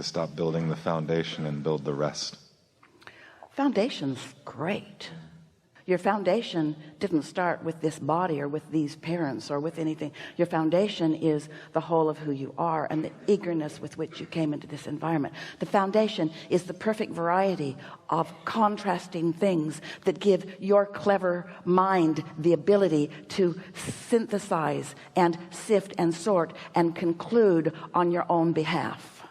stop building the foundation and build the rest? Foundation's great. Your foundation didn't start with this body or with these parents or with anything. Your foundation is the whole of who you are and the eagerness with which you came into this environment. The foundation is the perfect variety of contrasting things that give your clever mind the ability to synthesize and sift and sort and conclude on your own behalf.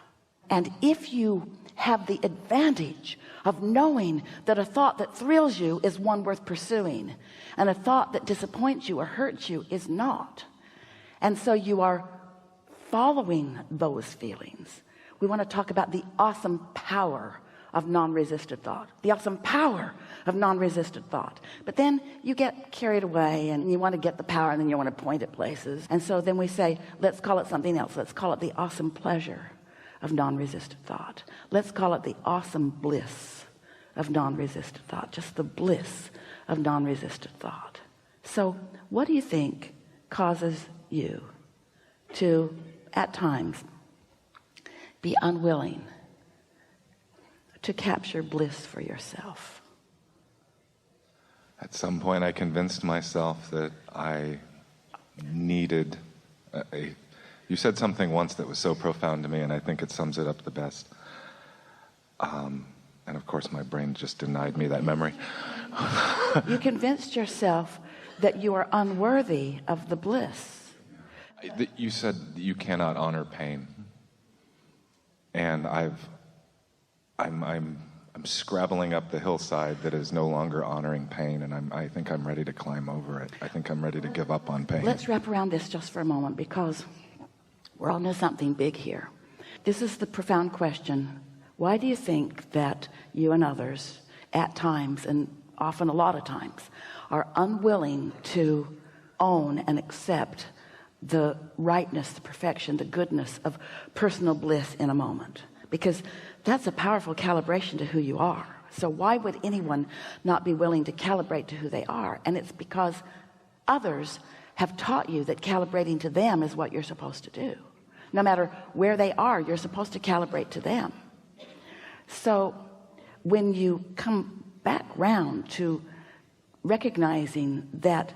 And if you have the advantage of knowing that a thought that thrills you is one worth pursuing, and a thought that disappoints you or hurts you is not, and so you are following those feelings, we want to talk about the awesome power of non-resisted thought, the awesome power of non-resisted thought. But then you get carried away and you want to get the power, and then you want to point at places, and so then we say, let's call it something else. Let's call it the awesome pleasure of non-resisted thought. Let's call it the awesome bliss of non-resisted thought, just the bliss of non-resisted thought. So what do you think causes you to, at times, be unwilling to capture bliss for yourself? At some point I convinced myself that I needed you said something once that was so profound to me, and I think it sums it up the best. And of course my brain just denied me that memory. You convinced yourself that you are unworthy of the bliss. You said you cannot honor pain. And I'm scrabbling up the hillside that is no longer honoring pain, and I think I'm ready to climb over it. I think I'm ready to give up on pain. Let's wrap around this just for a moment, because we're on to something big here. This is the profound question. Why do you think that you and others at times, and often a lot of times, are unwilling to own and accept the rightness, the perfection, the goodness of personal bliss in a moment? Because that's a powerful calibration to who you are. So why would anyone not be willing to calibrate to who they are? And it's because others have taught you that calibrating to them is what you're supposed to do. No matter where they are, you're supposed to calibrate to them. So when you come back round to recognizing that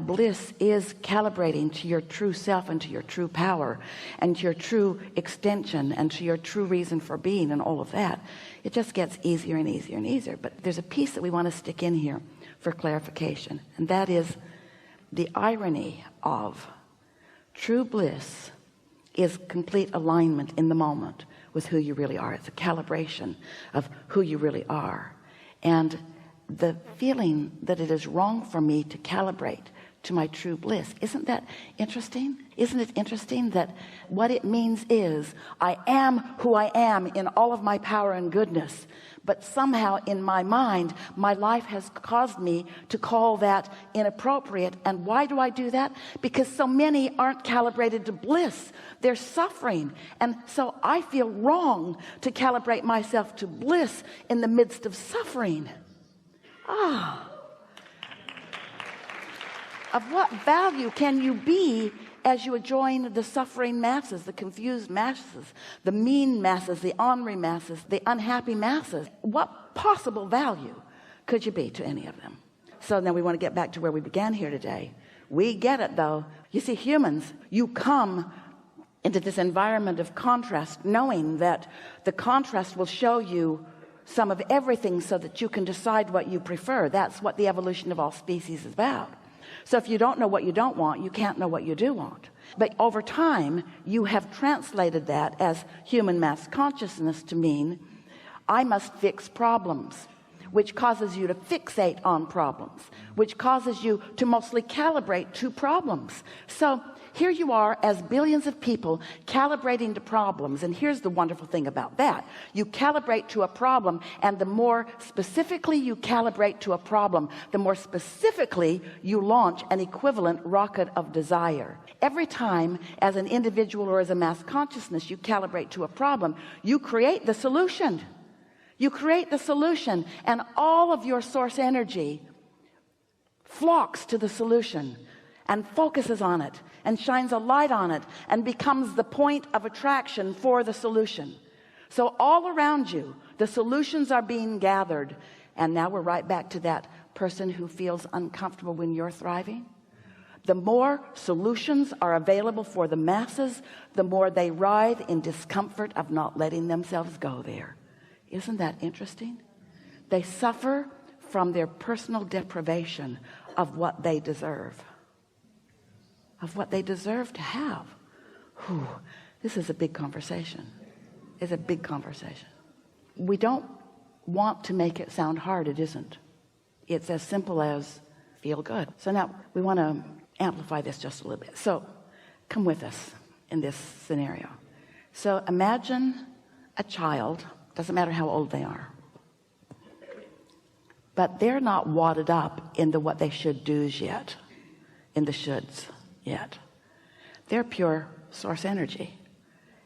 bliss is calibrating to your true self and to your true power and to your true extension and to your true reason for being and all of that, it just gets easier and easier and easier. But there's a piece that we want to stick in here for clarification, and that is the irony of true bliss is complete alignment in the moment with who you really are. It's a calibration of who you really are. And the feeling that it is wrong for me to calibrate to my true bliss, isn't that interesting? Isn't it interesting that what it means is I am who I am in all of my power and goodness, but somehow in my mind my life has caused me to call that inappropriate. And why do I do that? Because so many aren't calibrated to bliss. They're suffering, and so I feel wrong to calibrate myself to bliss in the midst of suffering. Of what value can you be as you join the suffering masses, the confused masses, the mean masses, the ornery masses, the unhappy masses? What possible value could you be to any of them? So now we want to get back to where we began here today. We get it, though. You see, humans, you come into this environment of contrast knowing that the contrast will show you some of everything so that you can decide what you prefer. That's what the evolution of all species is about. So if you don't know what you don't want, you can't know what you do want. But over time, you have translated that as human mass consciousness to mean I must fix problems, which causes you to fixate on problems, which causes you to mostly calibrate to problems. So here you are as billions of people calibrating to problems. And here's the wonderful thing about that. You calibrate to a problem, and the more specifically you calibrate to a problem, the more specifically you launch an equivalent rocket of desire. Every time as an individual or as a mass consciousness you calibrate to a problem, you create the solution. You create the solution, and all of your source energy flocks to the solution and focuses on it and shines a light on it and becomes the point of attraction for the solution. So all around you, the solutions are being gathered. And now we're right back to that person who feels uncomfortable when you're thriving. The more solutions are available for the masses, the more they writhe in discomfort of not letting themselves go there. Isn't that interesting? They suffer from their personal deprivation of what they deserve. Of what they deserve to have. Whew, this is a big conversation. It's a big conversation. We don't want to make it sound hard. It isn't. It's as simple as feel good. So now we want to amplify this just a little bit. So come with us in this scenario. So imagine a child, doesn't matter how old they are, but they're not wadded up into what they should do's yet, in the shoulds yet. They're pure source energy,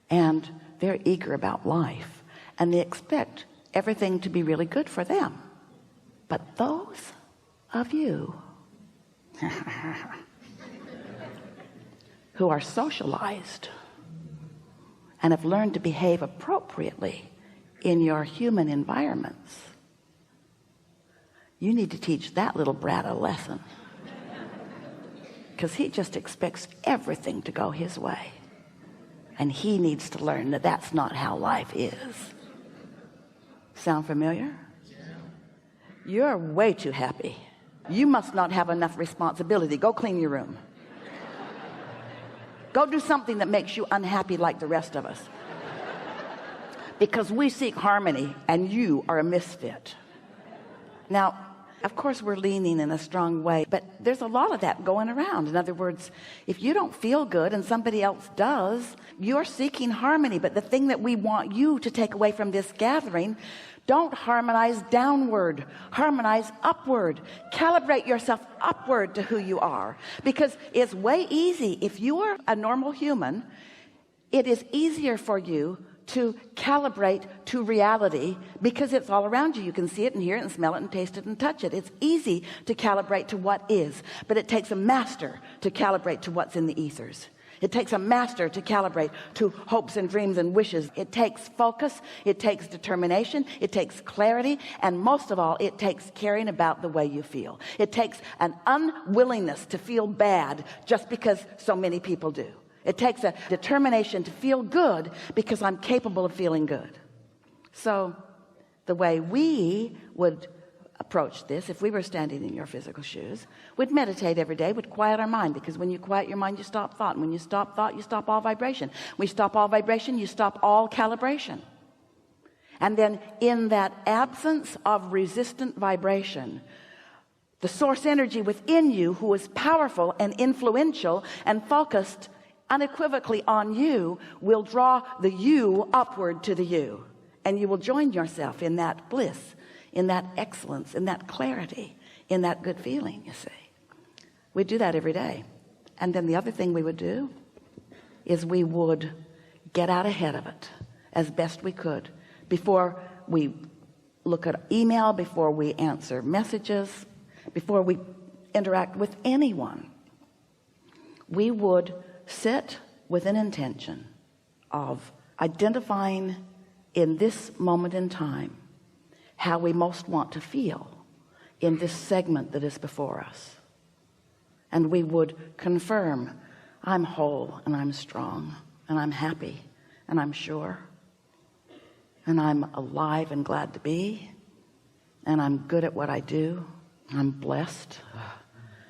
and they're eager about life, and they expect everything to be really good for them. But those of you who are socialized and have learned to behave appropriately in your human environments, you need to teach that little brat a lesson, because he just expects everything to go his way, and he needs to learn that that's not how life is. Sound familiar? You're way too happy. You must not have enough responsibility. Go clean your room. Go do something that makes you unhappy like the rest of us, because we seek harmony and you are a misfit. Now, of course, we're leaning in a strong way, but there's a lot of that going around. In other words, if you don't feel good and somebody else does, you're seeking harmony. But the thing that we want you to take away from this gathering, don't harmonize downward, harmonize upward. Calibrate yourself upward to who you are, because it's way easy. If you are a normal human, it is easier for you to calibrate to reality, because it's all around you. You can see it and hear it and smell it and taste it and touch it. It's easy to calibrate to what is, but it takes a master to calibrate to what's in the ethers. It takes a master to calibrate to hopes and dreams and wishes. It takes focus, it takes determination, it takes clarity, and most of all, it takes caring about the way you feel. It takes an unwillingness to feel bad just because so many people do. It takes a determination to feel good because I'm capable of feeling good. So the way we would approach this, if we were standing in your physical shoes, we'd meditate every day, we'd quiet our mind, because when you quiet your mind, you stop thought. And when you stop thought, you stop all vibration. When you stop all vibration, you stop all calibration. And then in that absence of resistant vibration, the source energy within you, who is powerful and influential and focused unequivocally on you, will draw the you upward to the you, and you will join yourself in that bliss, in that excellence, in that clarity, in that good feeling. You see, we do that every day. And then the other thing we would do is we would get out ahead of it as best we could, before we look at email, before we answer messages, before we interact with anyone. We would sit with an intention of identifying in this moment in time how we most want to feel in this segment that is before us. And we would confirm, I'm whole and I'm strong and I'm happy and I'm sure and I'm alive and glad to be, and I'm good at what I do, I'm blessed,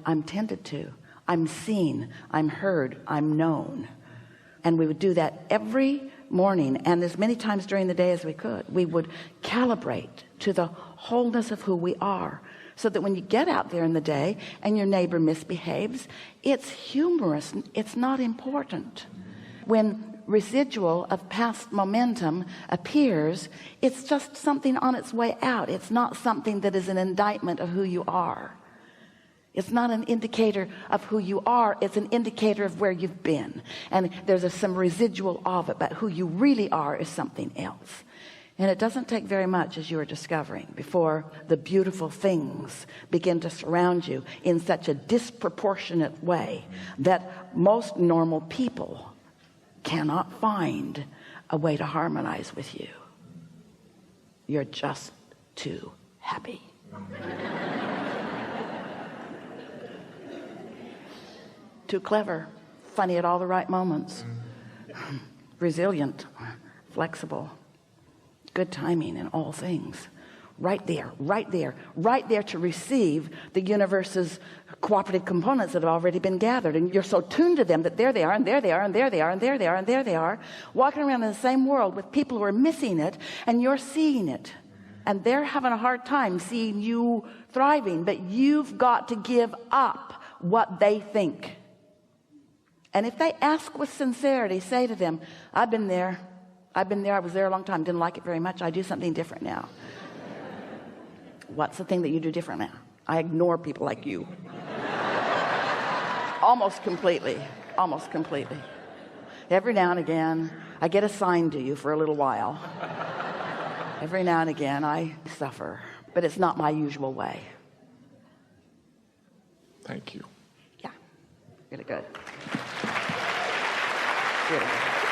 I'm tended to, I'm seen, I'm heard, I'm known. And we would do that every morning, and as many times during the day as we could. We would calibrate to the wholeness of who we are, so that when you get out there in the day and your neighbor misbehaves, it's humorous, it's not important. When residual of past momentum appears, it's just something on its way out. It's not something that is an indictment of who you are. It's not an indicator of who you are. It's an indicator of where you've been. And there's some residual of it, but who you really are is something else. And it doesn't take very much, as you are discovering, before the beautiful things begin to surround you in such a disproportionate way that most normal people cannot find a way to harmonize with you. You're just too happy. Too clever, funny at all the right moments, resilient, flexible, good timing in all things. Right there, right there, right there to receive the universe's cooperative components that have already been gathered. And you're so tuned to them that there they are, and there they are, and there they are, and there they are, and there they are, walking around in the same world with people who are missing it, and you're seeing it. And they're having a hard time seeing you thriving, but you've got to give up what they think. And if they ask with sincerity, say to them, I've been there, I was there a long time, didn't like it very much, I do something different now. What's the thing that you do different now? I ignore people like you. Almost completely. Every now and again, I get assigned to you for a little while. Every now and again, I suffer, but it's not my usual way. Thank you. Yeah, really good. Really good.